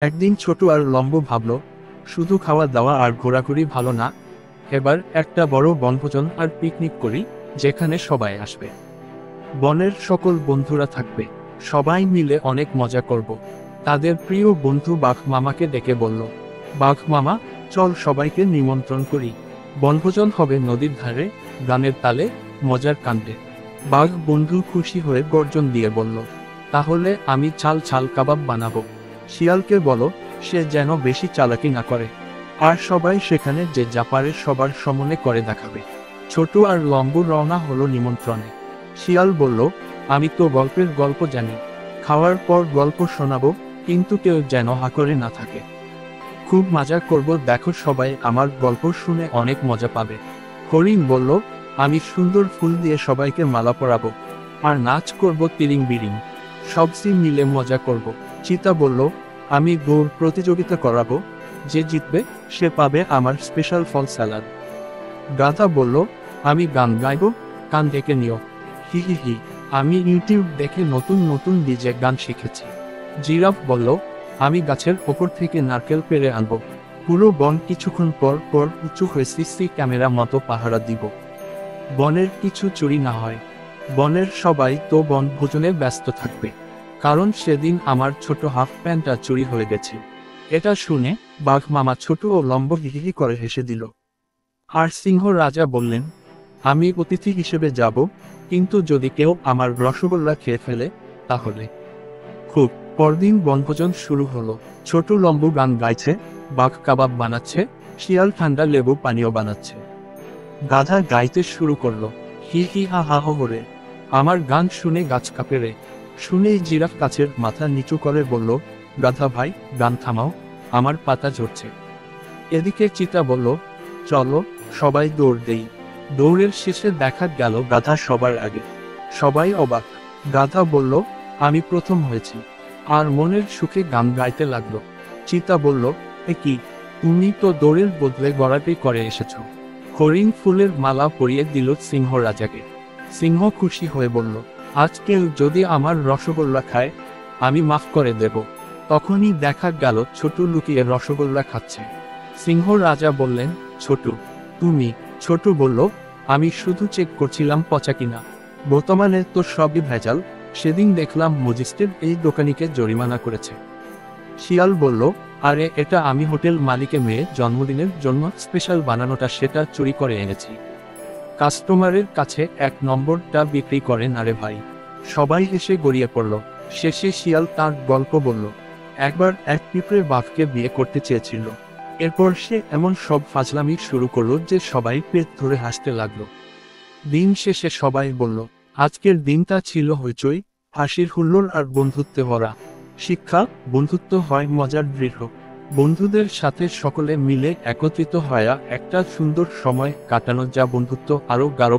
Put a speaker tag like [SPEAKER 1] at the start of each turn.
[SPEAKER 1] একদিন ছোট আর লম্ব ভাবল, শুধু খাওয়া দাওয়া আর ঘোরাঘুরি ভালো না, এবার একটা বড় বনভোজন আর পিকনিক করি, যেখানে সবাই আসবে। বনের সকল বন্ধুরা থাকবে, সবাই মিলে অনেক মজা করব। তাদের প্রিয় বন্ধু বাঘ মামাকে ডেকে বলল, বাঘ মামা, চল সবাইকে নিমন্ত্রণ করি। বনভোজন হবে নদীর ধারে, গানের তালে, মজার কাণ্ডে। বাঘ বন্ধু খুশি হয়ে গর্জন দিয়ে বলল, তাহলে আমি চাল চাল কাবাব বানাবো। শিয়ালকে বলো সে যেন বেশি চালাকি না করে, আর সবাই সেখানে যে যা পারে সবার সমনে করে দেখাবে। ছোট আর লম্বু রওনা হলো নিমন্ত্রণে। শিয়াল বলল, আমি তো গল্পের গল্প জানি, খাওয়ার পর গল্প শোনাবো, কিন্তু কেউ যেন হা করে না থাকে। খুব মজা করব, দেখো সবাই আমার গল্প শুনে অনেক মজা পাবে। হরিণ বলল, আমি সুন্দর ফুল দিয়ে সবাইকে মালা পরাবো, আর নাচ করব তিরিং বিরিং, সবজি মিলে মজা করব। চিতা বলল, আমি দৌড় প্রতিযোগিতা করাবো, যে জিতবে সে পাবে আমার স্পেশাল ফল স্যালাড। গাধা বলল, আমি গান গাইব, কান ডেকে নিও। হি হি হি, আমি ইউটিউব দেখে নতুন নতুন ডিজে গান শিখেছি। জিরাফ বলল, আমি গাছের ওপর থেকে নারকেল পেড়ে আনবো, পুরো বন কিছুক্ষণ পর পর উঁচু হয়ে সিসি ক্যামেরা মতো পাহারা দিব। বনের কিছু চুরি না হয়। বনের সবাই তো বন ভোজনে ব্যস্ত থাকবে, কারণ সেদিন আমার ছোট হাফ প্যান্টটা চুরি হয়ে গেছে। এটা শুনে বাঘ মামা ছোট ও লম্ব হিহি করে হেসে দিল। আর সিংহ রাজা বললেন, আমি অতিথি হিসেবে যাব, কিন্তু যদি কেউ আমার রসগোল্লা খেয়ে ফেলে তাহলে। খুব পরদিন বনভোজন শুরু হলো। ছোট লম্বু গান গাইছে, বাঘ কাবাব বানাচ্ছে, শিয়াল ঠান্ডা লেবু পানীয় বানাচ্ছে। গাধা গাইতে শুরু করলো, হি হি হা হা হো রে, আমার গান শুনে গাছ কাঁপে রে। শুনেই জিরাফ গাছের মাথা নিচু করে বলল, গাধা ভাই, গান থামাও, আমার পাতা ঝরছে। এদিকে চিতা বলল, চলো সবাই দৌড় দেই। দৌড়ের শেষে দেখা গেল গাধা সবার আগে। সবাই অবাক। গাধা বলল, আমি প্রথম হয়েছি, আর মনের সুখে গান গাইতে লাগলো। চিতা বলল, এ কি, তুমি তো দৌড়ের বদলে গড়াগড়ি করে এসেছো। হরিণ ফুলের মালা পরিয়ে দিল সিংহ রাজাকে। সিংহ খুশি হয়ে বলল, আজ কেউ যদি আমার রসগোল্লা খায়, আমি মাফ করে দেব। তখনই দেখা গেল ছোট লুকিয়ে রসগোল্লা খাচ্ছে। সিংহ রাজা বললেন, ছোট তুমি? ছোট বলল, আমি শুধু চেক করছিলাম পচা কিনা, বর্তমানে তো সবই ভেজাল। সেদিন দেখলাম ম্যাজিস্ট্রেট এই দোকানিকে জরিমানা করেছে। শিয়াল বলল, আরে এটা আমি হোটেল মালিকের মেয়ে জন্মদিনের জন্য স্পেশাল বানানোটা, সেটা চুরি করে এনেছি। কাস্টমারের কাছে এক নম্বরটা বিক্রি করে না রে ভাই। সবাই এসে গড়িয়ে পড়ল। শেষে শিয়াল তার গল্প বলল, একবার এক পিঁপড়ে বাঘকে বিয়ে করতে চেয়েছিল। এরপর সে এমন সব ফাজলামি শুরু করলো যে সবাই পেট ধরে হাসতে লাগলো। দিন শেষে সবাই বলল, আজকের দিনটা ছিল হইচই, হাসির হুল্লোড় আর বন্ধুত্বে ভরা। শিক্ষা, বন্ধুত্ব হয় মজার দৃঢ়। বন্ধুদের সাথে সকলে মিলে একত্রিত হওয়া একটা সুন্দর সময় কাটানো, যা বন্ধুত্ব আরও গাঢ়